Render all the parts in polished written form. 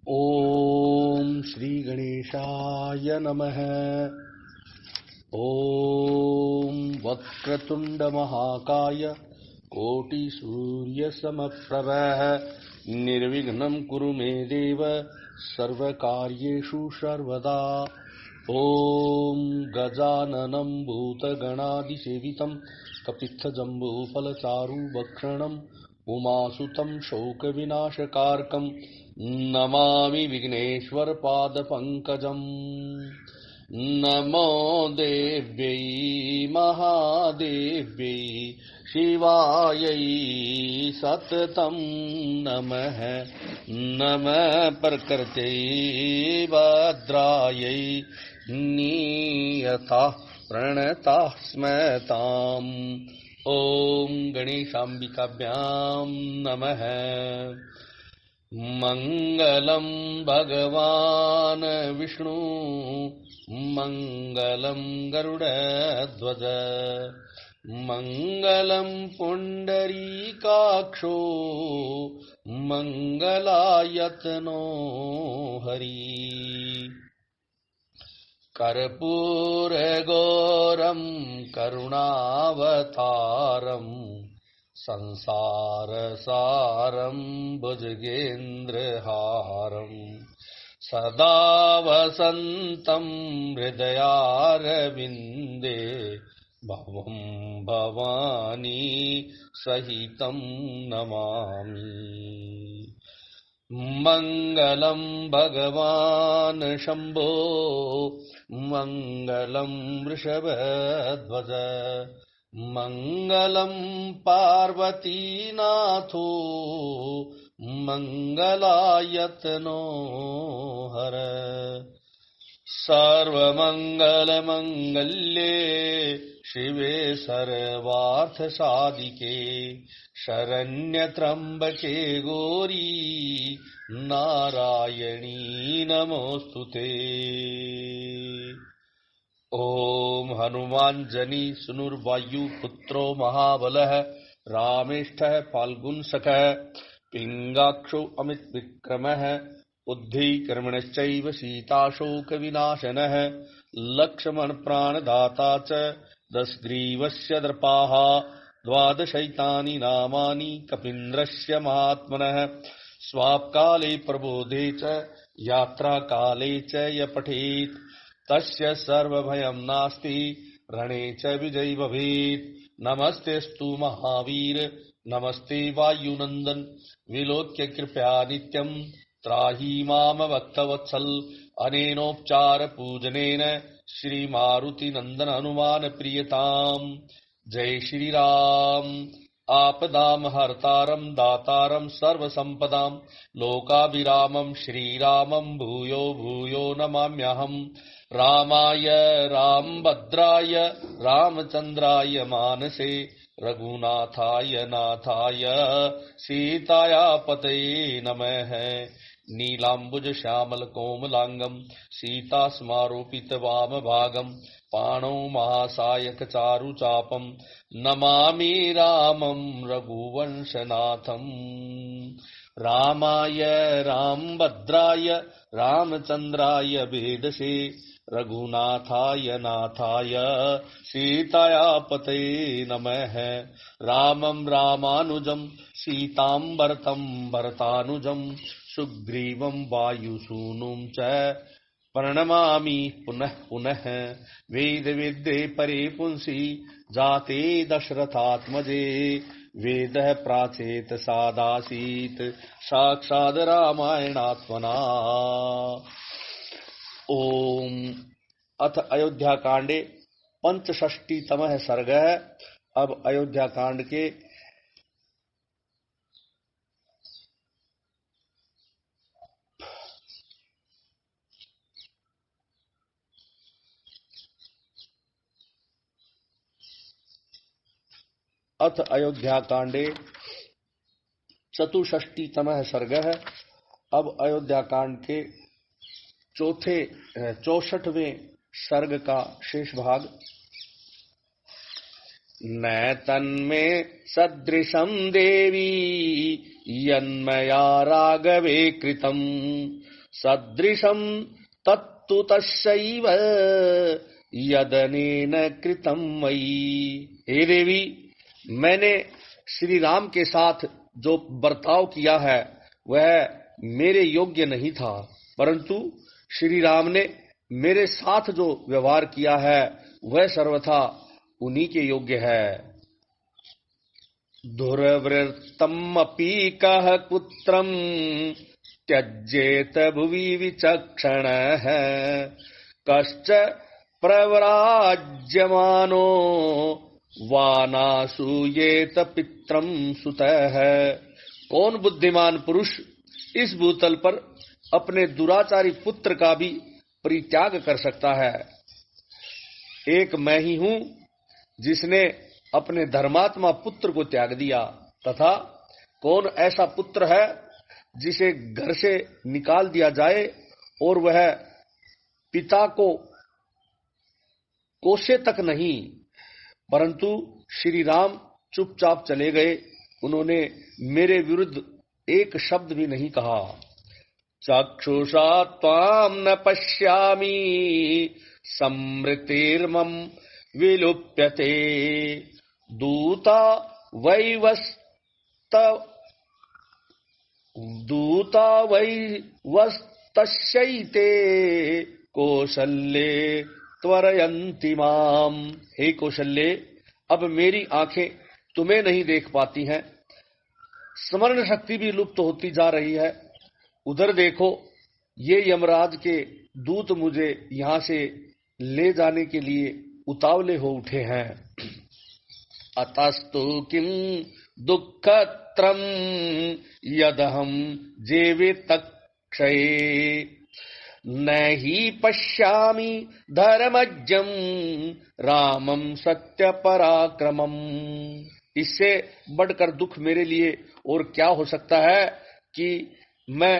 ओम श्री गणेशाय नमः। ओम वक्रतुंड महाकाय कोटि सूर्य समप्रभ निर्विघ्नं कुरु मे देव सर्वकार्येषु सर्वदा। ओम गजाननं भूतगणादिसेवितं कपित्थजम्बूफलचारुभक्षणं उमासुतं शोकविनाशकारकं नमामि विघ्नेश्वरपादपङ्कजम्। नमो देव्यै महादेव्यै शिवायै सततं नमः। नमः प्रकृत्यै भद्रायै नियताः प्रणताः स्मताम्। ॐ गणेशाम्बिकाभ्यां नमः। मंगलम भगवान विष्णु मंगलम गरुड़ध्वज मंगलम पुंडरीकाक्षो मंगलायतनो हरि। कर्पूरगौरं करुणावतारम् संसारसारं भुजगेन्द्रहारं सदा वसन्तं हृदयारविन्दे भवं भवानी सहितं नमामि। मंगलम भगवान शंभो मंगलम वृषभध्वज मंगलम पार्वतीनाथो मंगलायतनो हर। सर्वमंगलमंगल्ये शिवे सर्वार्थसाधिके शरण्यत्र्यंबके गौरी नारायणी नमोस्तुते। ओम हनुमान जनी सुनुर्वायु पुत्रो महाबलः रामेष्ठः फाल्गुन सखः पिंगाक्षो अमित विक्रमः बुद्धि कर्मणश्चैव सीताशोक विनाशनः लक्ष्मण प्राणदाता च दशग्रीवस्य दर्पाः द्वादशैतानि नामानि कपीन्द्रस्य महात्मनः। स्वापकाले प्रबोधे च यात्रा काले च य पठेत् तस्य सर्वभयं नास्ति रणे च विजयी भवेत्। नमस्तेस्तु महावीर नमस्ते वायुनंदन विलोक्य कृपया नित्यं त्राहि माम भक्तवत्सल। अनेनोपचार पूजनेन श्री मारुति नंदन हनुमान प्रियताम। जय श्री राम। आपदाम हर्तारम दातारम सर्व संपदाम लोकाभिरामं श्रीरामं भूयो भूयो नमाम्यहम्। रामाय रामभद्राय रामचंद्राय मानसे रघुनाथाय नाथाय सीताया पतये नमः। नीलांबुज श्यामल कोमलांगम सीता स्मारोपित वाम भागम पाणौ महासायक चारु चापम नमामि रामं रघुवंशनाथम। रामाय रामभद्राय रामचंद्राय वेदसे रघुनाथाय नाथाय सीताया पतये नमः। रामं रामानुजं सीतां भरतं भरतानुजं सुग्रीवं वायुसूनुं च प्रणमामि पुनः पुनः। वेद वेद्ये परे पुंसि जाते दशरथात्मजे वेदः प्राचेत सादासीत् साक्षात् रामायणात्मना। ओम अथ अयोध्या कांडे पंचषष्टितमः सर्गः। अब अयोध्या कांड के अथ अयोध्या कांडे चतुष्षष्टितमः सर्गः। अब अयोध्या कांड के 64वें सर्ग का शेष भाग। न तन्मे सदृशं देवी यन्मया राघवे कृतं सदृशं तत्तु तस्यैव यदनेन कृतं मयि। हे देवी, मैंने श्री राम के साथ जो बर्ताव किया है वह मेरे योग्य नहीं था, परंतु श्री राम ने मेरे साथ जो व्यवहार किया है वह सर्वथा उन्हीं के योग्य है। दुर्वृत्तम अपि कः पुत्रम त्यज्येत भुवि विचक्षणः कश्च प्रव्राज्यमानो वानासूयेत पित्रम सुतः। कौन बुद्धिमान पुरुष इस भूतल पर अपने दुराचारी पुत्र का भी परित्याग कर सकता है? एक मैं ही हूं जिसने अपने धर्मात्मा पुत्र को त्याग दिया, तथा कौन ऐसा पुत्र है जिसे घर से निकाल दिया जाए और वह पिता को कोसे तक नहीं, परंतु श्री राम चुपचाप चले गए, उन्होंने मेरे विरुद्ध एक शब्द भी नहीं कहा। चक्षुषा त्वाम न पश्यामि समृतिर्मम विलुप्यते दूता वैवस्तस्यैते कौशल्ये त्वरयन्ति माम। हे कौशल्ये, अब मेरी आंखें तुम्हें नहीं देख पाती हैं, स्मरण शक्ति भी लुप्त होती जा रही है। उधर देखो, ये यमराज के दूत मुझे यहां से ले जाने के लिए उतावले हो उठे हैं। अतस्तु किम दुःखत्रम यदहम जीवित क्षये न ही पश्यामि धर्मज्ञम रामम सत्य पराक्रमम। इससे बढ़कर दुख मेरे लिए और क्या हो सकता है कि मैं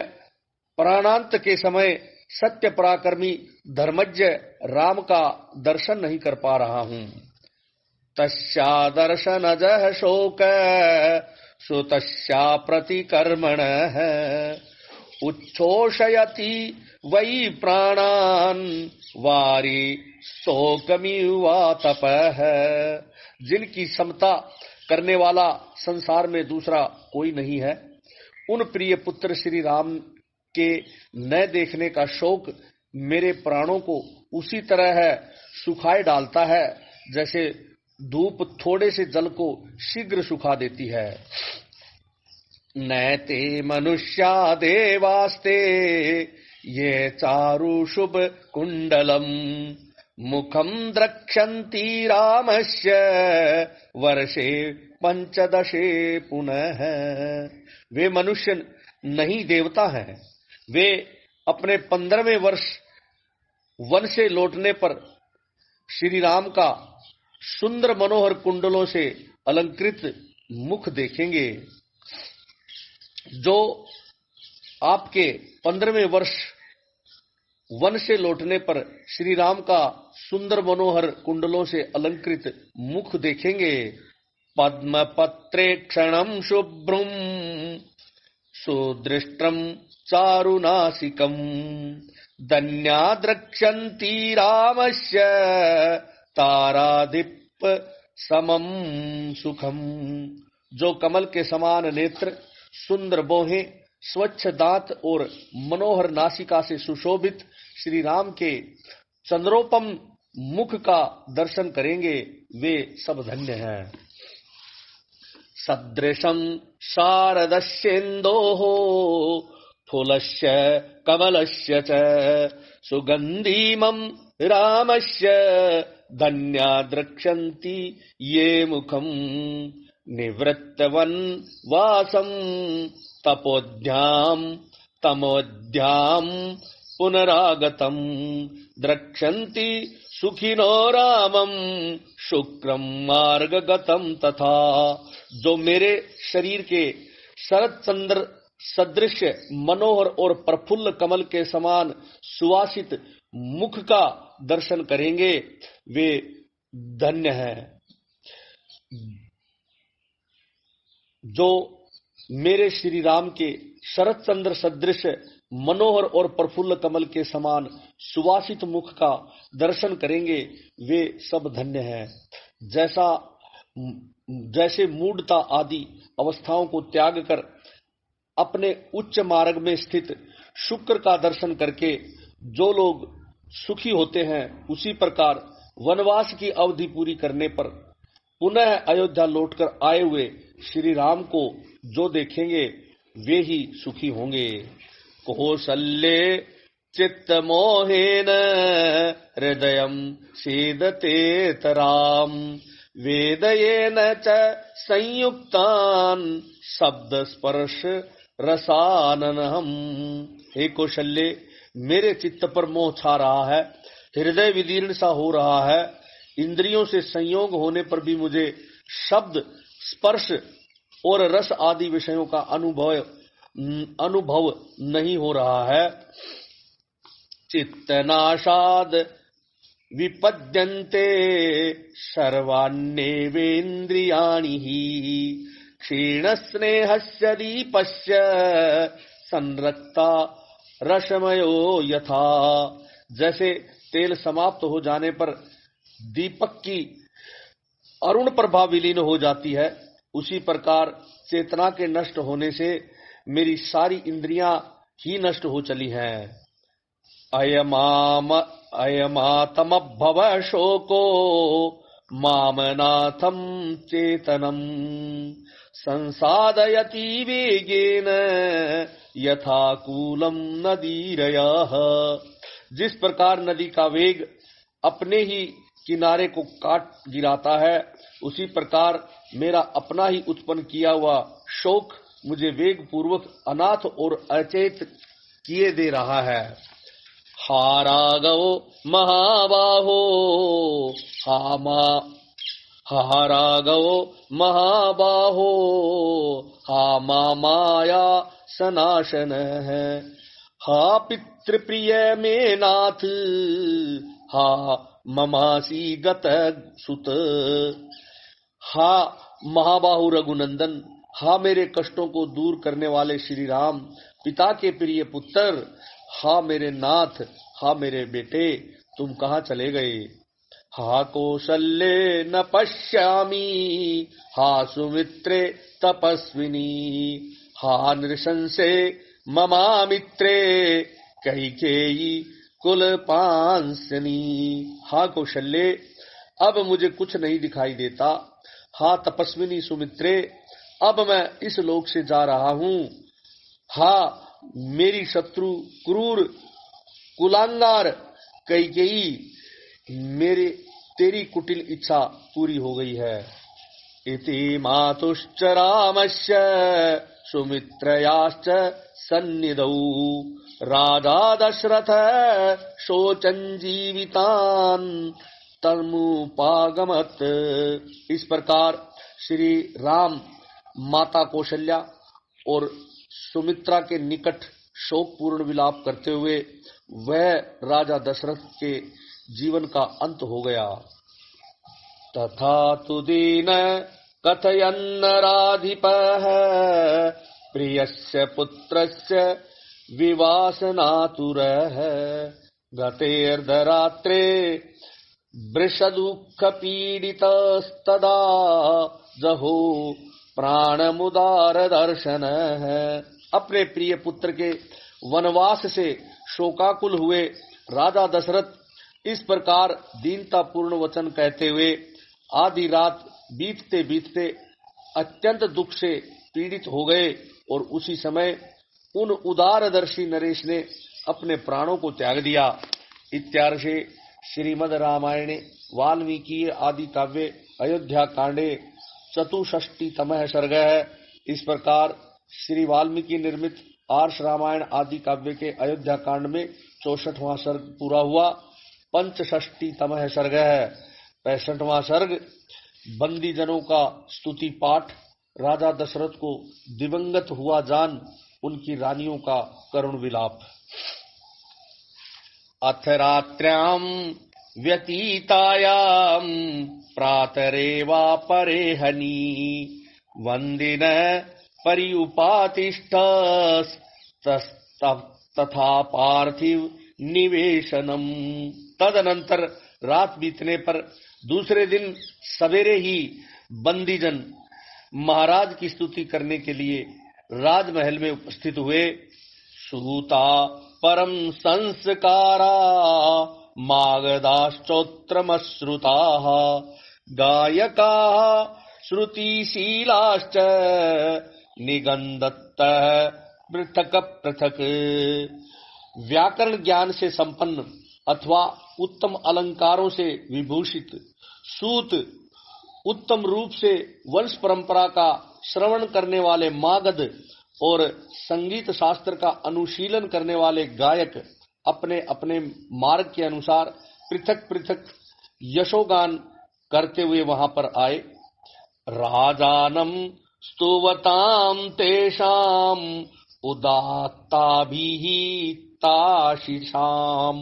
प्राणांत के समय सत्य पराक्रमी धर्मज्ञ राम का दर्शन नहीं कर पा रहा हूं। तस्या दर्शनजः शोक सुतस्या प्रतिकर्मणः उच्छोषयति वै प्राणान् वारि शोकमिवातपः। जिनकी समता करने वाला संसार में दूसरा कोई नहीं है, उन प्रिय पुत्र श्री राम के न देखने का शोक मेरे प्राणों को उसी तरह है सुखाए डालता है जैसे धूप थोड़े से जल को शीघ्र सुखा देती है। नैते मनुष्या देवास्ते ये चारु शुभ कुंडलम मुखम द्रक्ष्यन्ति रामस्य वर्षे पंचदशे पुनः। वे मनुष्य नहीं देवता हैं, वे अपने 15वें वर्ष वन से लौटने पर श्री राम का सुंदर मनोहर कुंडलों से अलंकृत मुख देखेंगे। जो आपके 15वें वर्ष वन से लौटने पर श्री राम का सुंदर मनोहर कुंडलों से अलंकृत मुख देखेंगे। पद्म पत्रे क्षणम शुभ्रम सुदृष्टम चारुनासिकम धन्या द्रक्ष्यन्ति रामस्य तारादीप समम सुखम। जो कमल के समान नेत्र, सुंदर बोहें, स्वच्छ दांत और मनोहर नासिका से सुशोभित श्री राम के चंद्रोपम मुख का दर्शन करेंगे, वे सब धन्य हैं। सदृशं शारदस्येन्दोः फूलस्य कमलस्य च सुगन्धिमं रामस्य धन्या द्रक्ष्यन्ति ये मुखम निवृत्तवन वासम तमोध्याम पुनरागतम द्रक्ष्यन्ति सुखिनो रामम शुक्रम मार्गगतम। तथा जो मेरे शरीर के शरद चंद्र सदृश मनोहर और प्रफुल्ल कमल के समान सुवासित मुख का दर्शन करेंगे, वे धन्य हैं। जो मेरे श्री राम के शरद चंद्र सदृश मनोहर और प्रफुल्ल कमल के समान सुवासित मुख का दर्शन करेंगे, वे सब धन्य हैं। जैसे मूढ़ता आदि अवस्थाओं को त्याग कर अपने उच्च मार्ग में स्थित शुक्र का दर्शन करके जो लोग सुखी होते हैं, उसी प्रकार वनवास की अवधि पूरी करने पर पुनः अयोध्या लौटकर आए हुए श्री राम को जो देखेंगे, वे ही सुखी होंगे। कौसल्ये चित्त मोहेन हृदयं सीदते तराम वेदयेन च संयुक्तान शब्द स्पर्श रसाननहम। हे कौशल्य, मेरे चित्त पर मोह छा रहा है, हृदय विदीर्ण सा हो रहा है, इंद्रियों से संयोग होने पर भी मुझे शब्द स्पर्श और रस आदि विषयों का अनुभव नहीं हो रहा है। चित्तनाशाद विपद्यन्ते सर्वाण्येवेन्द्रियाणि क्षीण स्नेहस्य दीपस्य संरक्ता रसमयो यथा। जैसे तेल समाप्त हो जाने पर दीपक की अरुण प्रभा विलीन हो जाती है, उसी प्रकार चेतना के नष्ट होने से मेरी सारी इंद्रियां ही नष्ट हो चली हैं। अयमातमभव शोको मामनाथम चेतनम संसादयति वेगेन यथा कूलम नदीरयः। जिस प्रकार नदी का वेग अपने ही किनारे को काट गिराता है, उसी प्रकार मेरा अपना ही उत्पन्न किया हुआ शोक मुझे वेग पूर्वक अनाथ और अचेत किए दे रहा है। हा राघव महाबाहो हा राघव महाबाहो हा माया सनाशन है। हा पितृप्रिय में नाथ हा ममासी गत सुत। हा महाबाहु रघुनंदन, हा मेरे कष्टों को दूर करने वाले श्री राम, पिता के प्रिय पुत्र, हा मेरे नाथ, हा मेरे बेटे, तुम कहाँ चले गए। हा कौशल्ये न पश्यामि हा सुमित्रे तपस्विनी हा नृशंसे ममामित्रे कैकेयी कुलपांसनी। हा कौशल्ये, अब मुझे कुछ नहीं दिखाई देता। हा तपस्विनी सुमित्रे, अब मैं इस लोक से जा रहा हूँ। हा मेरी शत्रु क्रूर कुलांगार कैकेयी, मेरे तेरी कुटिल इच्छा पूरी हो गई है। इति मातुश्च रामस्य सुमित्रयाश्च सन्निधौ राजा दशरथ शोचन् जीवितान् तमुपागमत। इस प्रकार श्री राम माता कौशल्या और सुमित्रा के निकट शोकपूर्ण विलाप करते हुए वह राजा दशरथ के जीवन का अंत हो गया। तथा तु दीन कथयन्न राधिपः प्रियस्य पुत्रस्य विवासनातुरः गतेर्धरात्रे वृषदुःख पीडितस्तदा जहो प्राणमुदार दर्शन। अपने प्रिय पुत्र के वनवास से शोकाकुल हुए राजा दशरथ इस प्रकार दीनता पूर्ण वचन कहते हुए आधी रात बीतते बीतते अत्यंत दुख से पीड़ित हो गए और उसी समय उन उदारदर्शी नरेश ने अपने प्राणों को त्याग दिया। इत्यार्षे श्रीमद् रामायणे वाल्मीकि आदि काव्ये अयोध्या कांडे 64तमः सर्गः। इस प्रकार श्री वाल्मीकि निर्मित आर्ष रामायण आदि काव्य के अयोध्या कांड में 64वां सर्ग पूरा हुआ। 65तमः सर्गः 65वां सर्ग बंदी जनों का स्तुति पाठ, राजा दशरथ को दिवंगत हुआ जान उनकी रानियों का करुण विलाप। अथ रात्र्याम व्यतीतायाम प्रातरेवा परेहनी वंदिन परिउपातिष्ठ तथा पार्थिव निवेशनम। तदनंतर रात बीतने पर दूसरे दिन सवेरे ही बंदीजन महाराज की स्तुति करने के लिए राजमहल में उपस्थित हुए। सूता परम संस्कारा मागधाश्चोत्रमश्रुता गायका श्रुतिशीलाश्च निगंधत्त पृथक पृथक। व्याकरण ज्ञान से संपन्न अथवा उत्तम अलंकारों से विभूषित सूत, उत्तम रूप से वंश परंपरा का श्रवण करने वाले मागध और संगीत शास्त्र का अनुशीलन करने वाले गायक अपने अपने मार्ग के अनुसार पृथक पृथक यशोगान करते हुए वहां पर आए। राजानम स्तुवताम तेषाम उदात्ताभिः ताशिषाम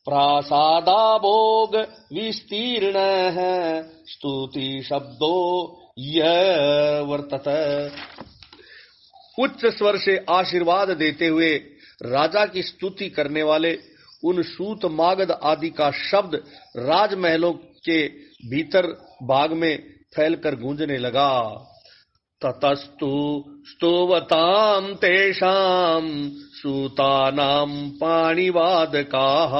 प्रासादाभोग विस्तीर्ण स्तुति शब्दो यह वर्तते। उच्च स्वर से आशीर्वाद देते हुए राजा की स्तुति करने वाले उन सूत मागध आदि का शब्द राजमहलों के भीतर भाग में फैलकर गूंजने लगा। ततस्तु स्तुवताम तेषाम सूतानाम पाणिवादकाः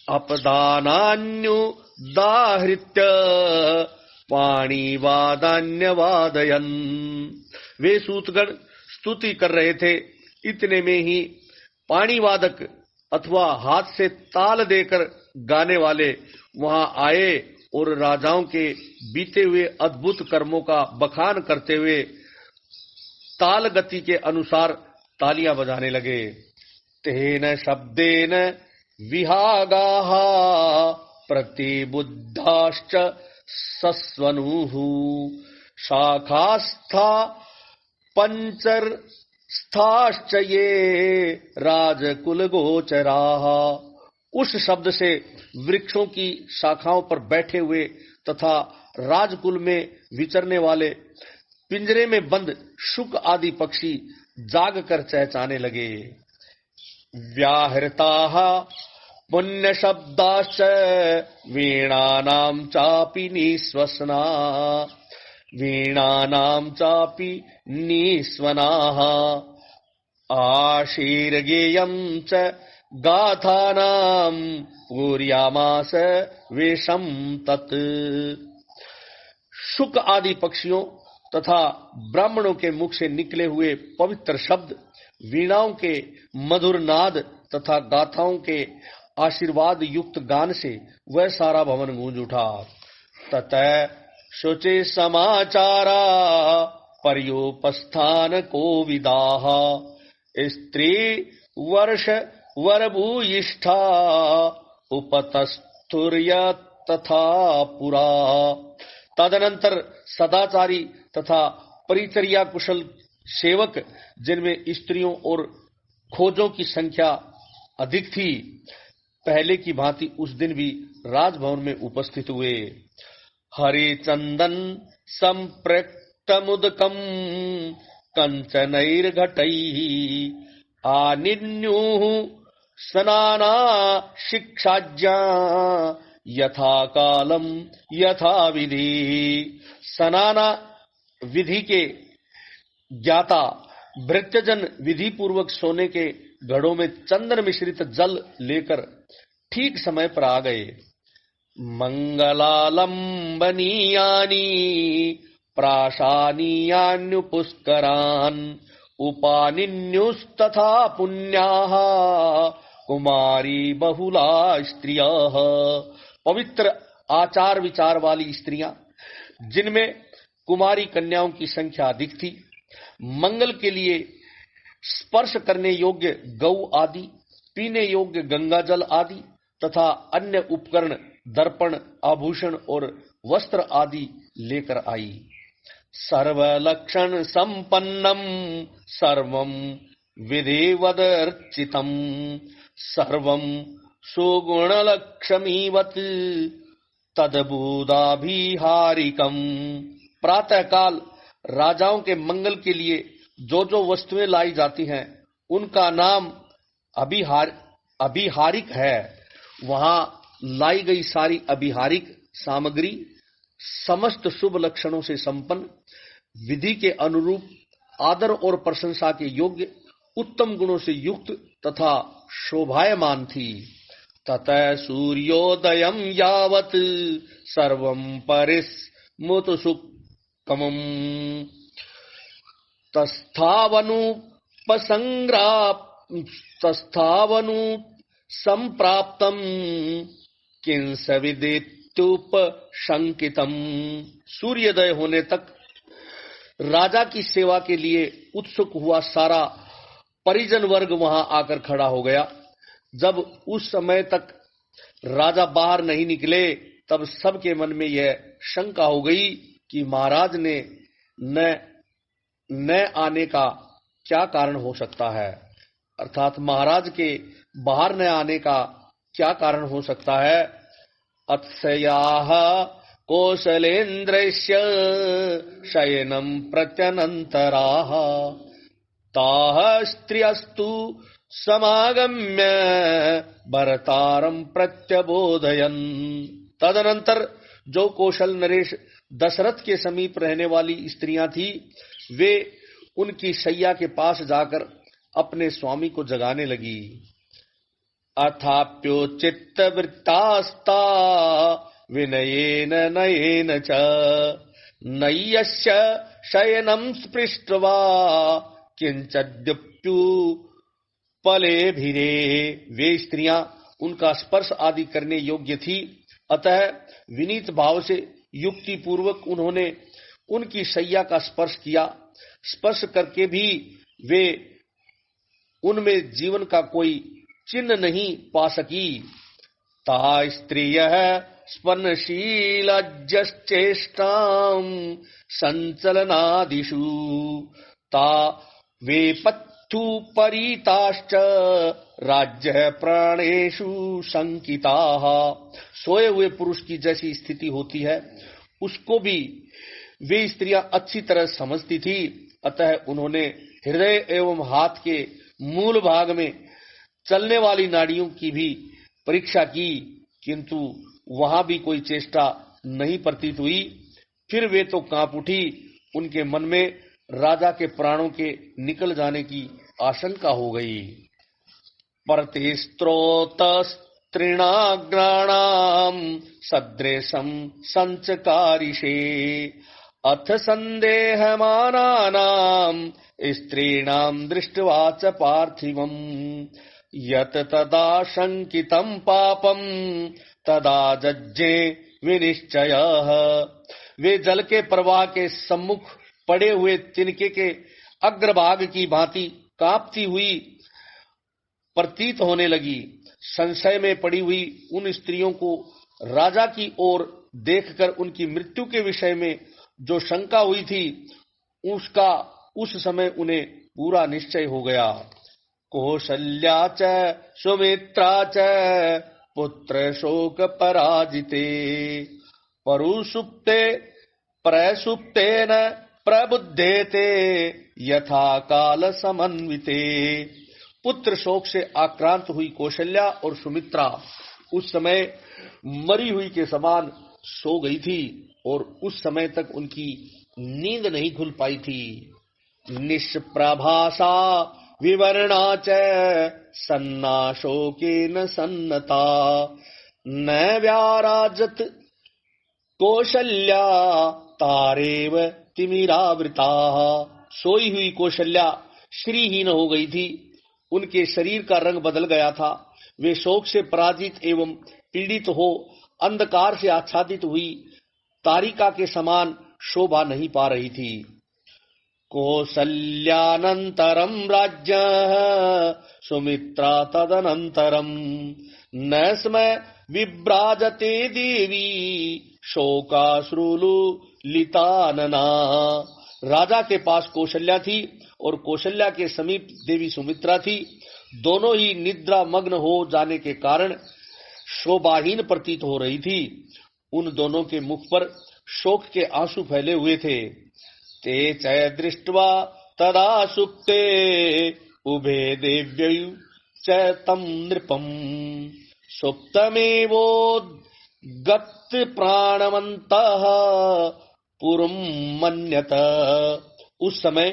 अपदानान्युदाहृत्य पाणिवादान्यवादयन्। वे सूतगण स्तुति कर रहे थे, इतने में ही पाणिवादक अथवा हाथ से ताल देकर गाने वाले वहां आए और राजाओं के बीते हुए अद्भुत कर्मों का बखान करते हुए ताल गति के अनुसार तालियां बजाने लगे। तेन शब्देन विहागाः प्रतिबुद्धाश्च सस्वनुः शाखास्था पंचरस्थाश्च ये राजकुल गोचराः। उस शब्द से वृक्षों की शाखाओं पर बैठे हुए तथा राजकुल में विचरने वाले पिंजरे में बंद शुक आदि पक्षी जाग कर चहचाने लगे। व्याहृताः पुण्य शब्दाश्च वीणानां चापि निःश्वसना वीणानां चापि निःश्वनाः आशीर्गेयं च गाथानां पूर्यामास वेशम तत्। शुक आदि पक्षियों तथा ब्राह्मणों के मुख से निकले हुए पवित्र शब्द, वीणाओं के मधुर नाद तथा गाथाओं के आशीर्वाद युक्त गान से वह सारा भवन गूंज उठा। ततः शुचे समाचारा पर्योपस्थान कोविदाः स्त्री वर्ष वरभूयिष्ठा उपतस्थुर्य तथा पुरा। तदनंतर सदाचारी तथा परिचर्या कुशल सेवक, जिनमें स्त्रियों और खोजों की संख्या अधिक थी, पहले की भांति उस दिन भी राजभवन में उपस्थित हुए। हरिचंदन संप्रक्तमुदकम कंचनैर्घटैः आनिन्युः स्नाना शिक्षाज्ञा यथा कालम यथा विधि। स्नाना विधि के ज्ञाता भृत्यजन विधि पूर्वक सोने के घड़ों में चंदन मिश्रित जल लेकर ठीक समय पर आ गए। मंगलालंबनीयानि प्राशानीयान्युपुष्करान् उपानिन्युस्तथा पुण्याः कुमारी बहुला स्त्रियः। पवित्र आचार विचार वाली स्त्रियां, जिनमें कुमारी कन्याओं की संख्या अधिक थी, मंगल के लिए स्पर्श करने योग्य गौ आदि, पीने योग्य गंगा जल आदि तथा अन्य उपकरण, दर्पण, आभूषण और वस्त्र आदि लेकर आई। सर्वलक्षण संपन्नम सर्वं विधिवदर्चितम सर्वं सुगुणलक्ष्मीवत तदबुदाभिहारिकम। प्रातः काल राजाओं के मंगल के लिए जो जो वस्तुएं लाई जाती हैं उनका नाम अभिहारिक है। वहां लाई गई सारी अभिहारिक सामग्री समस्त शुभ लक्षणों से संपन्न, विधि के अनुरूप, आदर और प्रशंसा के योग्य, उत्तम गुणों से युक्त तथा शोभायमान थी। ततः सूर्योदयम यावत सर्वं परिस्मुतसुकमं तस्थावनु संप्राप्तम किंस विदित्युपशंकितम। सूर्योदय होने तक राजा की सेवा के लिए उत्सुक हुआ सारा परिजन वर्ग वहां आकर खड़ा हो गया। जब उस समय तक राजा बाहर नहीं निकले तब सबके मन में यह शंका हो गई कि महाराज ने न आने का क्या कारण हो सकता है, अर्थात महाराज के बाहर न आने का क्या कारण हो सकता है। अत्सयाः कौशलेन्द्रस्य शयनं प्रत्यनन्तराः ताः स्त्रियस्तु समागम्य भरतारं प्रत्यबोधयन्। तदनंतर जो कौशल नरेश दशरथ के समीप रहने वाली स्त्रियां थी वे उनकी शैया के पास जाकर अपने स्वामी को जगाने लगी। अथाप्योचित्तवृत्तास्ता विनयेन नयेन च नय्यस्य शयनं स्पृष्ट्वा किंचद्युप्युपलेभिरे। वे स्त्रियां उनका स्पर्श आदि करने योग्य थी, अतः विनीत भाव से युक्ति पूर्वक उन्होंने उनकी शैया का स्पर्श किया। स्पर्श करके भी वे उनमें जीवन का कोई चिन्ह नहीं पा सकी। ता स्त्रियः स्पन्नशीलज्यश्चेष्टां संचलनादिषु ता वे पत्युपरीताश्च राज्य प्राणेषु संकिताः। सोए हुए पुरुष की जैसी स्थिति होती है उसको भी वे स्त्रियां अच्छी तरह समझती थी, अतः उन्होंने हृदय एवं हाथ के मूल भाग में चलने वाली नाड़ियों की भी परीक्षा की, किंतु वहां भी कोई चेष्टा नहीं प्रतीत हुई। फिर वे तो कांप उठी। उनके मन में राजा के प्राणों के निकल जाने की आशंका हो गई। परते स्त्रोतस्त्रिणाग्राणाम सदृशं संचकारिषे अथ संदेहमानानां स्त्रीणां दृष्ट्वा च पार्थिवम् यत तदा शंकितं पापं तदा जज्ञे विनिश्चयः। वे जल के प्रवाह के सम्मुख पड़े हुए तिनके के अग्रभाग की भांति कांपती हुई प्रतीत होने लगी। संशय में पड़ी हुई उन स्त्रियों को राजा की ओर देखकर उनकी मृत्यु के विषय में जो शंका हुई थी उसका उस समय उन्हें पूरा निश्चय हो गया। कौशल्या च सुमित्रा च पुत्र शोक पराजिते परुसुप्ते प्रसुप्तेन प्रबुद्धेते यथा काल समन्विते। पुत्र शोक से आक्रांत हुई कौशल्या और सुमित्रा उस समय मरी हुई के समान सो गई थी और उस समय तक उनकी नींद नहीं खुल पाई थी। निष्प्रभासा विवर्णा च सन्ना शोकेन सन्नता न व्याराजत कौशल्या तारेव तिमिरावृता। सोई हुई कौशल्या श्रीहीन हो गई थी, उनके शरीर का रंग बदल गया था। वे शोक से पराजित एवं पीड़ित हो अंधकार से आच्छादित हुई तारिका के समान शोभा नहीं पा रही थी। कौसल्यानंतरम राज्य सुमित्रा तदनंतरम न स्म विभ्राजते देवी शोकाश्रुलुलितानना। राजा के पास कौशल्या थी और कौशल्या के समीप देवी सुमित्रा थी। दोनों ही निद्रा मग्न हो जाने के कारण शोभाहीन प्रतीत हो रही थी। उन दोनों के मुख पर शोक के आंसू फैले हुए थे। ते च दृष्ट्वा तदा सुप्ते उभे देव्यौ च तं नृपम् सुप्तमेवोद्गत प्राणवन्तः पुरं मन्यत। उस समय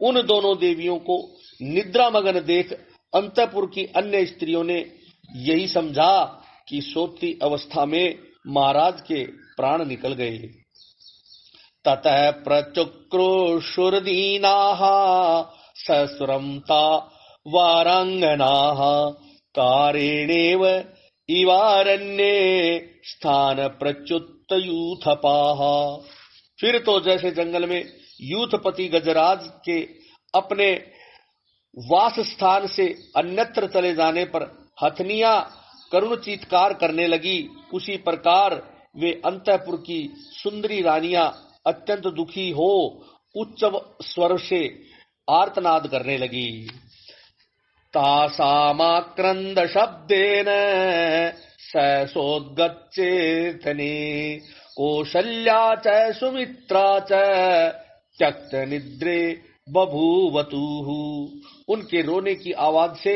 उन दोनों देवियों को निद्रामग्न देख अंतःपुर की अन्य स्त्रियों ने यही समझा कि सोती अवस्था में महाराज के प्राण निकल गए। ततः प्रचुक्रुशुर्दीनाः ससुरंता वारांगनाः कारेणेव इवारण्ये स्थान प्रच्युत यूथपाः। फिर तो जैसे जंगल में यूथपति गजराज के अपने वास स्थान से अन्यत्र चले जाने पर हथनियां करुण चीत्कार करने लगी, उसी प्रकार वे अंतःपुर की सुंदरी रानियां अत्यंत दुखी हो उच्च स्वर से आर्तनाद करने लगी। तासामाक्रंद शब्देन ससोद्गच्चेतने कौशल्या च सुमित्रा च त्यक्त निद्रे बभूवतुः। उनके रोने की आवाज से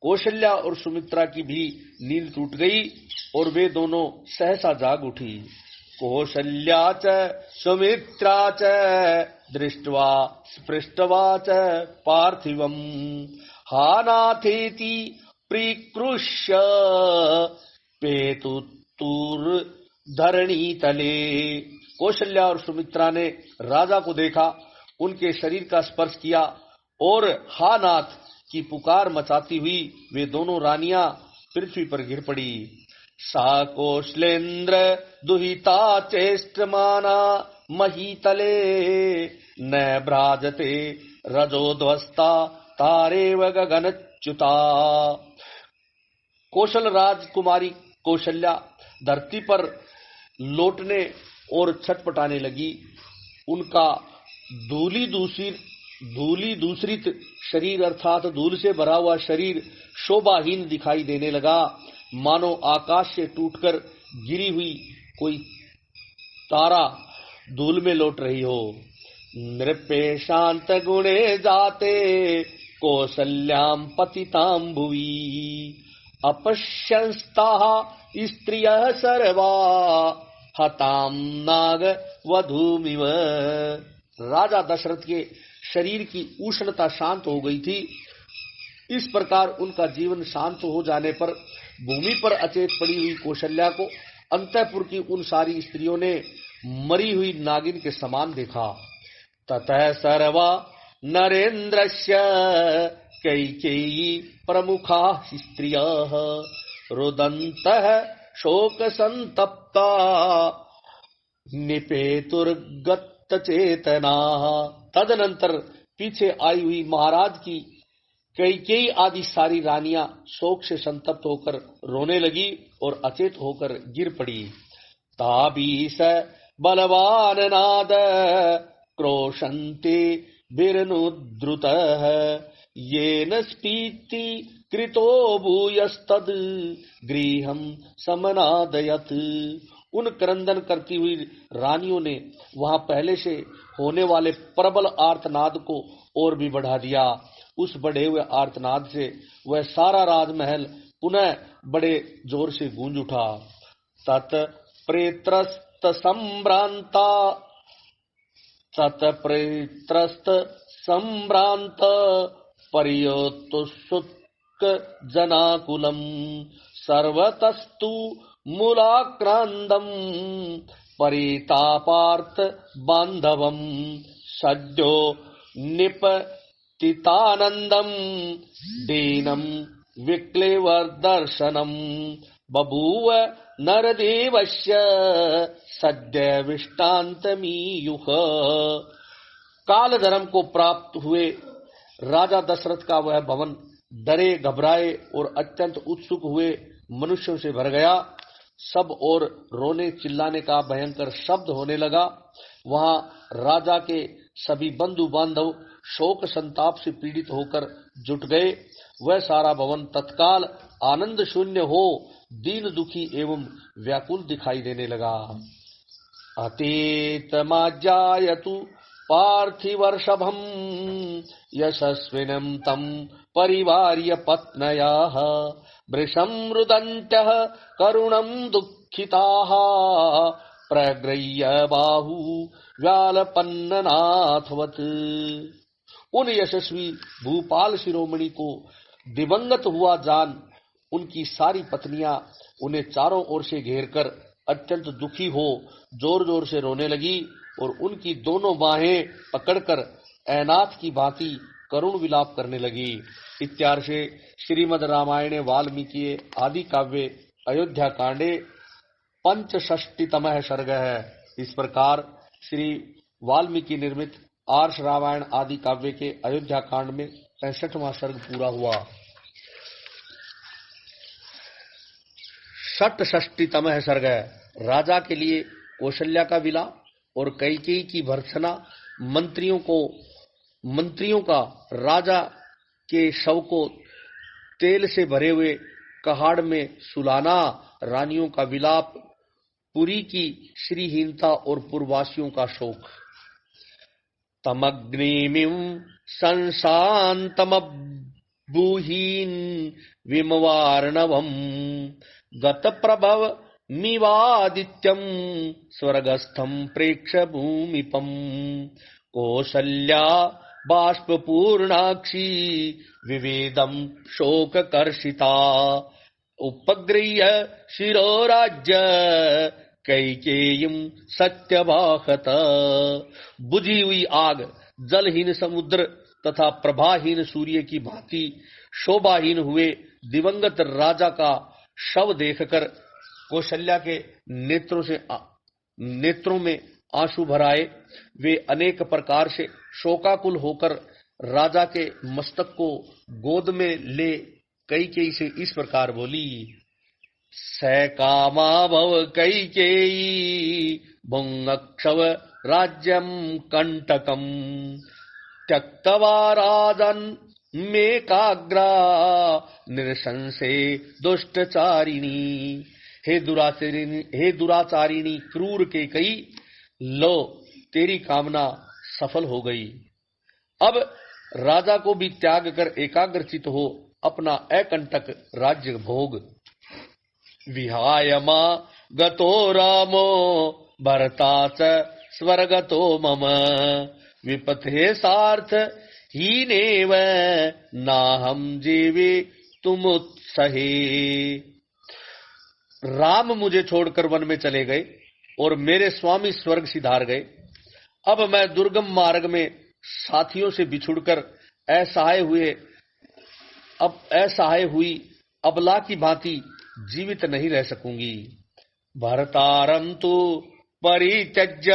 कौशल्या और सुमित्रा की भी नींद टूट गई और वे दोनों सहसा जाग उठी। कौशल्या च सुमित्रा च दृष्ट्वा स्पृष्ट्वा च पार्थिवम् हानाथेति प्रीकृष्य पेतुतुर्धरणी तले। कौशल्या और सुमित्रा ने राजा को देखा, उनके शरीर का स्पर्श किया और हा नाथ की पुकार मचाती हुई वे दोनों रानियां पृथ्वी पर गिर पड़ी। सा कौशलेन्द्र दुहिता चेष्टमाना महीतले न भ्राजते रजोध्वस्ता तारेव गगनच्युता। कौशल राजकुमारी कौशल्या धरती पर लौटने और छटपटाने लगी। उनका धूली दूसरित शरीर अर्थात धूल से भरा हुआ शरीर शोभाहीन दिखाई देने लगा, मानो आकाश से टूटकर गिरी हुई कोई तारा धूल में लौट रही हो। नृपे शांत गुणे जाते कौसल्यां पतितां भुवि अपश्यंस्ताः स्त्रियः सर्वा हतां नाग वधूमिव। राजा दशरथ के शरीर की उष्णता शांत हो गई थी। इस प्रकार उनका जीवन शांत हो जाने पर भूमि पर अचेत पड़ी हुई कौशल्या को अंतःपुर की उन सारी स्त्रियों ने मरी हुई नागिन के समान देखा। ततः सर्वा नरेन्द्रस्य कैकेयी प्रमुखा स्त्रियः रुदन्तः शोक संतप्ता निपेतुर्गत चेतना। तदनंतर पीछे आई हुई महाराज की कैकेयी आदि सारी रानियां शोक से संतप्त होकर रोने लगी और अचेत होकर गिर पड़ी। ताबीस बलवान नाद क्रोशन्ते बिरनुद्रुतः येन स्पीति कृतो भूयस्तद गृहं समनादयत। उन क्रंदन करती हुई रानियों ने वहां पहले से होने वाले प्रबल आर्तनाद को और भी बढ़ा दिया। उस बढ़े हुए आर्तनाद से वह सारा राजमहल पुनः बड़े जोर से गूंज उठा। तत प्रेत्रस्त संभ्रांत पर्योत्सुक जनाकुलम सर्वतस्तु मूलाक्रांदम परितापार्थ बांधवम सद्यो निपतितानंदम दीनम विक्लेवर्दर्शनम बभूव नरदेवस्य सद्य विष्टान्तमीयुः। काल धर्म को प्राप्त हुए राजा दशरथ का वह भवन डरे घबराए और अत्यंत उत्सुक हुए मनुष्यों से भर गया। सब और रोने चिल्लाने का भयंकर शब्द होने लगा। वहां राजा के सभी बंधु बांधव शोक संताप से पीड़ित होकर जुट गए। वह सारा भवन तत्काल आनंद शून्य हो दीन दुखी एवं व्याकुल दिखाई देने लगा। अतीतमाज्ञायतु पार्थिवर्षभम् यशस्विनं तं परिवार्य पत्न्याः वृषं रुदन्त्यः करुणं दुःखिताः प्रगृह्य बाहु व्यालपन्ननाथवत्। उन यशस्वी भूपाल शिरोमणि को दिवंगत हुआ जान उनकी सारी पत्नियां उन्हें चारों ओर से घेरकर अत्यंत दुखी हो जोर जोर से रोने लगी और उनकी दोनों बाहें पकड़कर अनाथ की भांति करुण विलाप करने लगी। इत्यार्षे श्रीमद् रामायणे वाल्मीकि आदि काव्ये अयोध्या कांडे पंचषष्टितमः सर्ग है। इस प्रकार श्री वाल्मीकि निर्मित आर्ष रामायण आदि काव्य के अयोध्या कांड में 65वां सर्ग पूरा हुआ। षष्टितमः सर्ग है। राजा के लिए कौशल्या का विलाप और कैकेयी की भर्त्सना, मंत्रियों का राजा के शव को तेल से भरे हुए कहाड़ में सुलाना, रानियों का विलाप, पुरी की श्रीहीनता और पुरवासियों का शोक। तमग्निमिं संशान्तमबूहीन विमवार्णवम् गतप्रभव मिवादित्यं स्वर्गस्थं प्रेक्ष भूमिपम् कौसल्या बाष्पूर्णाक्षी विवेदं शोककर्षिता उपगृह्य शिरोराज्य कैकेयीं सत्यवाहत। बुझी हुई आग, जलहीन समुद्र तथा प्रभाहीन सूर्य की भांति शोभाहीन हुए दिवंगत राजा का शव देखकर कौशल्या के नेत्रों में आंसू भर आए। वे अनेक प्रकार से शोकाकुल होकर राजा के मस्तक को गोद में ले कैकेयी से इस प्रकार बोली। सकामा भव कैकेयी भुङ्क्षव राज्यं कंटकम त्यक्तवा राजन् मेकाग्रा निरशंसे दुष्टचारिणी। हे दुराचारिणी क्रूर कैकेयी, लो तेरी कामना सफल हो गई। अब राजा को भी त्याग कर एकाग्रचित हो अपना अकंटक राज्य भोग। विहाय मा गतो रामो भरता च स्वर्गतो मम विपथे सार्थ हीनेव नाहम जीवे तुमुत्सहे। राम मुझे छोड़कर वन में चले गए और मेरे स्वामी स्वर्ग सिधार गए। अब मैं दुर्गम मार्ग में साथियों से बिछुड़कर असहाय हुई अबला की भांति जीवित नहीं रह सकूंगी। भरतारं तु परित्यज्य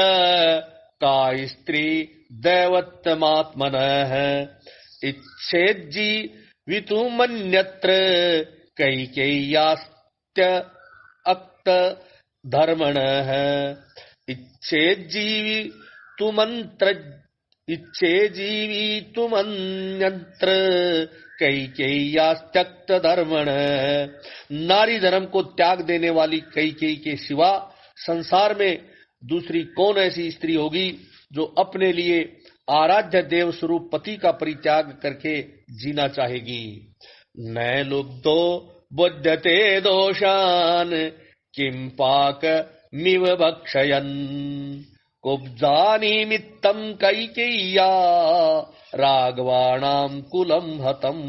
का स्त्री दैवत्तमात्मनः इच्छेज्जीवितुमन्यत्र कैकेय्यास्त्य अक्त धर्मणः इच्छेजीवितुमन्यत्र कैकेय्यास्त्यक्त धर्मणः। नारी धर्म को त्याग देने वाली कैकेयी के सिवा संसार में दूसरी कौन ऐसी स्त्री होगी जो अपने लिए आराध्य देव स्वरूप पति का परित्याग करके जीना चाहेगी। न लुब्धो बुध्यते दोषान किम पाक मिव भक्षयन् कुब्जानिमित्तं कैकेय्या राघवाणाम कुलम हतम।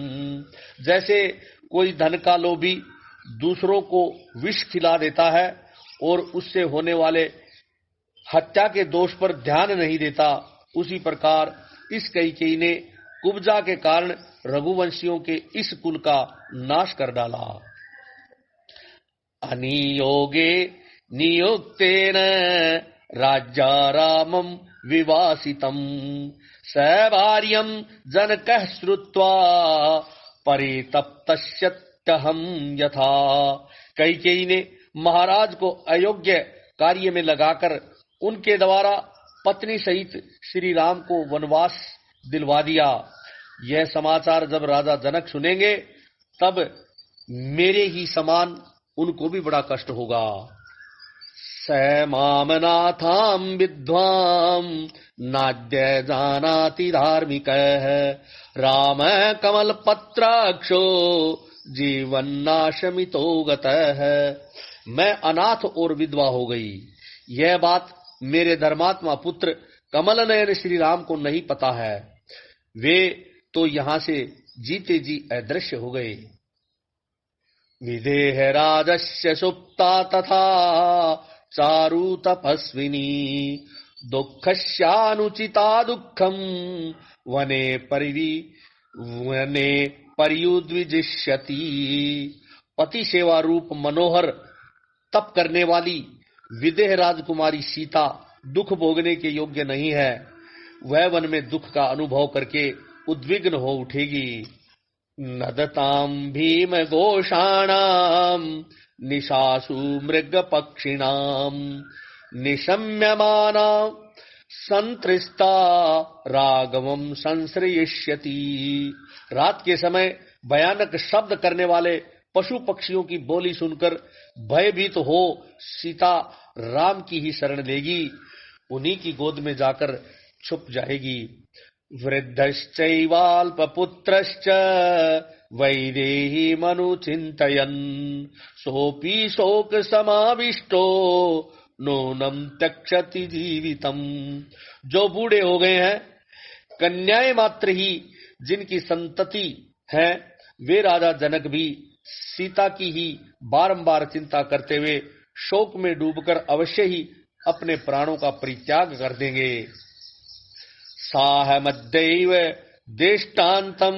जैसे कोई धन का लोभी दूसरों को विष खिला देता है और उससे होने वाले हत्या के दोष पर ध्यान नहीं देता, उसी प्रकार इस कैकेयी ने कुब्जा के कारण रघुवंशियों के इस कुल का नाश कर डाला। अनियोगे नियुक्तेन राज्यारामं विवासितं सभार्यं जनकः श्रुत्वा परितप्तस्यत्यहं यथा। कैकेयी ने महाराज को अयोग्य कार्य में लगाकर उनके द्वारा पत्नी सहित श्री राम को वनवास दिलवा दिया। यह समाचार जब राजा जनक सुनेंगे तब मेरे ही समान उनको भी बड़ा कष्ट होगा। स मामनाथाम विद्वाम नाद्य जानाति धार्मिकः राम कमल पत्राक्षो जीवन्नाशमितो गतः। मैं अनाथ और विधवा हो गई, यह बात मेरे धर्मात्मा पुत्र कमल नयन श्री राम को नहीं पता है। वे तो यहाँ से जीते जी अदृश्य हो गए। विदेह राजस्य सुप्ता तथा चारु तपस्विनी दुःखस्यानुचिता दुःखम वने पर्युद्विजिष्यति। पति सेवा रूप मनोहर तप करने वाली विदेह राजकुमारी सीता दुख भोगने के योग्य नहीं है। वह वन में दुख का अनुभव करके उद्विग्न हो उठेगी। नदताम भीम घोषाणाम निशासु मृग पक्षिणाम निशम्यमाना संतृष्टा राघवम संश्रयिष्यति। रात के समय भयानक शब्द करने वाले पशु पक्षियों की बोली सुनकर भयभीत हो सीता राम की ही शरण लेगी, उन्हीं की गोद में जाकर छुप जाएगी। वृद्धश्चैवाल्पपुत्रश्च वैदेही मनुचिन्तयन् सोऽपि शोक समाविष्टो नूनं त्यक्षति जीवितम्। जो बूढ़े हो गए हैं, कन्याएं मात्र ही जिनकी संतति है, वे राजा जनक भी सीता की ही बारंबार चिंता करते हुए शोक में डूबकर अवश्य ही अपने प्राणों का परित्याग कर देंगे। साहमद्दैव देष्टान्तम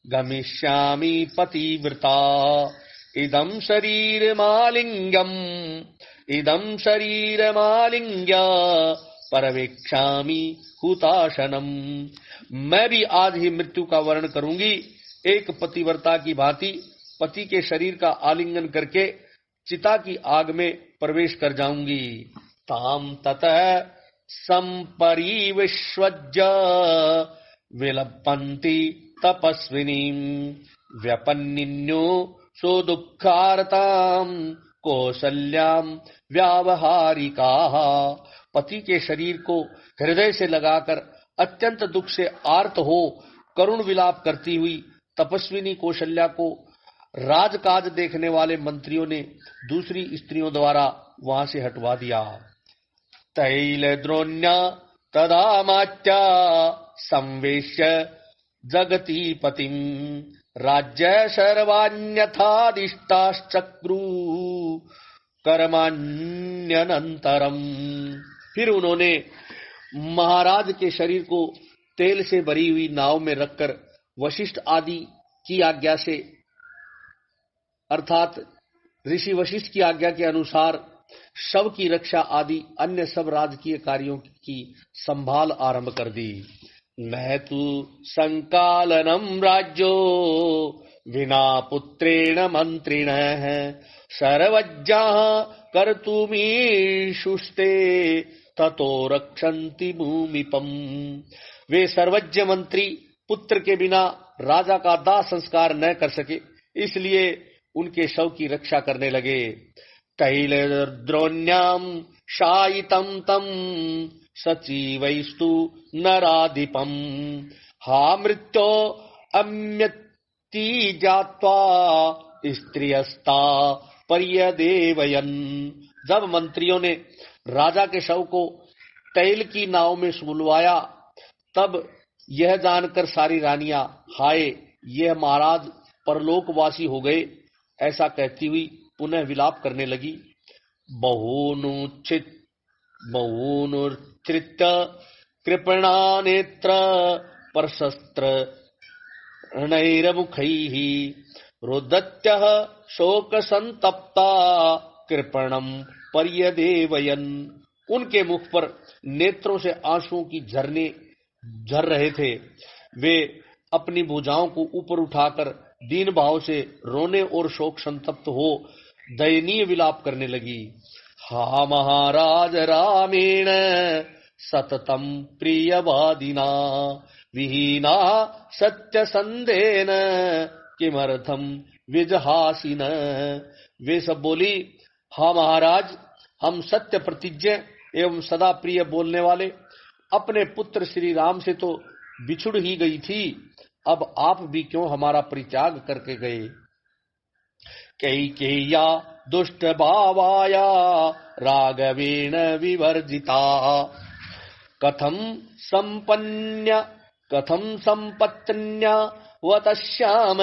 गमिष्यामि पतिव्रता इदं शरीर मालिंग्य परवेक्षामि हुताशनम। मैं भी आज ही मृत्यु का वर्ण करूंगी। एक पतिव्रता की भांति पति के शरीर का आलिंगन करके चिता की आग में प्रवेश कर जाऊंगी। ताम ततः संपरिविश्वज्य विलपन्ति तपस्विनीं व्यपन्निन्यो सो दुःखार्तां कौसल्यां व्यावहारिकाः। पति के शरीर को हृदय से लगाकर अत्यंत दुख से आर्त हो करुण विलाप करती हुई तपस्विनी कौशल्या को राजकाज देखने वाले मंत्रियों ने दूसरी स्त्रियों द्वारा वहां से हटवा दिया। तैल द्रोण्या तदामात्या संवेश्य जगती पतिम राज्य सर्वान्यथादिष्टाश्चक्रु कर्माण्यनंतरम। फिर उन्होंने महाराज के शरीर को तेल से भरी हुई नाव में रखकर वशिष्ठ आदि की आज्ञा से अर्थात ऋषि वशिष्ठ की आज्ञा के अनुसार शव की रक्षा आदि अन्य सब राजकीय कार्यों की संभाल आरंभ कर दी। न तु संकालनम राज्यो विना पुत्रेण मंत्रिणः सर्वज्ञः कर्तुमीशुस्ते ततो रक्षन्ति भूमिपम्। वे सर्वज्ञ मंत्री पुत्र के बिना राजा का दाह संस्कार न कर सके, इसलिए उनके शव की रक्षा करने लगे। तैलद्रोण्याम शायितम तम सचिवैस्तु नराधिपम हा मृत्यो अम्यति जात्वा स्त्रियस्ता पर्यदेवयन। जब मंत्रियों ने राजा के शव को तैल की नाव में सुलवाया तब यह जानकर सारी रानियां हाय यह महाराज परलोकवासी हो गए ऐसा कहती हुई पुनः विलाप करने लगी। बहुनुच्छित कृपणा नेत्र परशस्त्र नैरमुखैः रुदत्यः शोक संतप्ता कृपणम पर्यदेवयन्। उनके मुख पर नेत्रों से आंसुओं की झरने झर रहे थे। वे अपनी भुजाओं को ऊपर उठाकर दीन भाव से रोने और शोक संतप्त हो दयनीय विलाप करने लगी। हा महाराज रामेण सततम प्रियवादिना विहीना सत्यसंदेन किमर्थम विजहासिन। वे सब बोली, हाँ महाराज, हम सत्य प्रतिज्ञ एवं सदा प्रिय बोलने वाले अपने पुत्र श्री राम से तो बिछुड़ ही गई थी, अब आप भी क्यों हमारा परित्याग करके गए। कैकेय्या दुष्ट भावाया राघवेण विवर्जिता, कथम संपत्न्य वतश्याम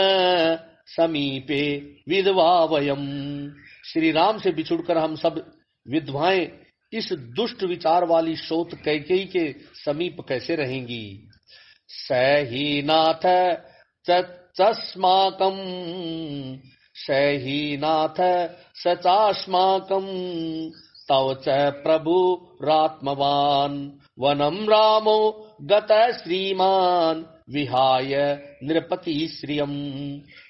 समीपे विधवा वयम। श्री राम से बिछुड़कर हम सब विधवाएं इस दुष्ट विचार वाली सोत कैकेयी के समीप कैसे रहेंगी। सही नाथ चस्माकम, सही नाथ सचास्माकम, तव च प्रभु रात्मवान, वनम रामो गत श्रीमान विहाय नृपति श्रियम।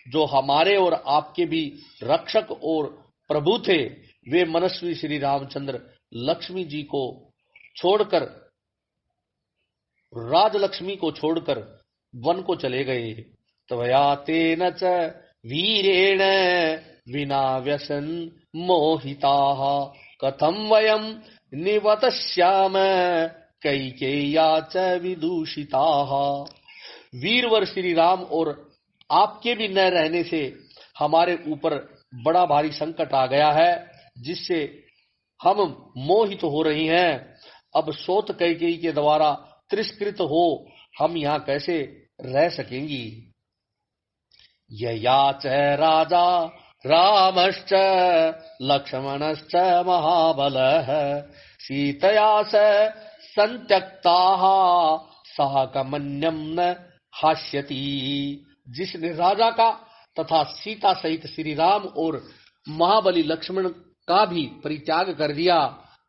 जो हमारे और आपके भी रक्षक और प्रभु थे, वे मनस्वी श्री रामचंद्र लक्ष्मी जी को छोड़कर, राजलक्ष्मी को छोड़कर वन को चले गए। त्वया तेन च वीरेण विना व्यसन मोहिताः, कथम वयम निवतश्याम कैकेय्या च विदूषिताः। वीरवर श्री राम और आपके भी न रहने से हमारे ऊपर बड़ा भारी संकट आ गया है, जिससे हम मोहित हो रही हैं। अब सोत कैकेयी के द्वारा तिरस्कृत हो हम यहाँ कैसे रह सकेंगी। यया च राजा रामश्च लक्ष्मणश्च महाबलः, सीतया स संत्यक्ताः सह कमन्यम न हास्यति। जिसने राजा का तथा सीता सहित श्री राम और महाबली लक्ष्मण का भी परित्याग कर दिया,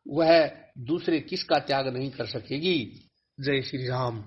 वह दूसरे किसका त्याग नहीं कर सकेगी। जय श्री राम।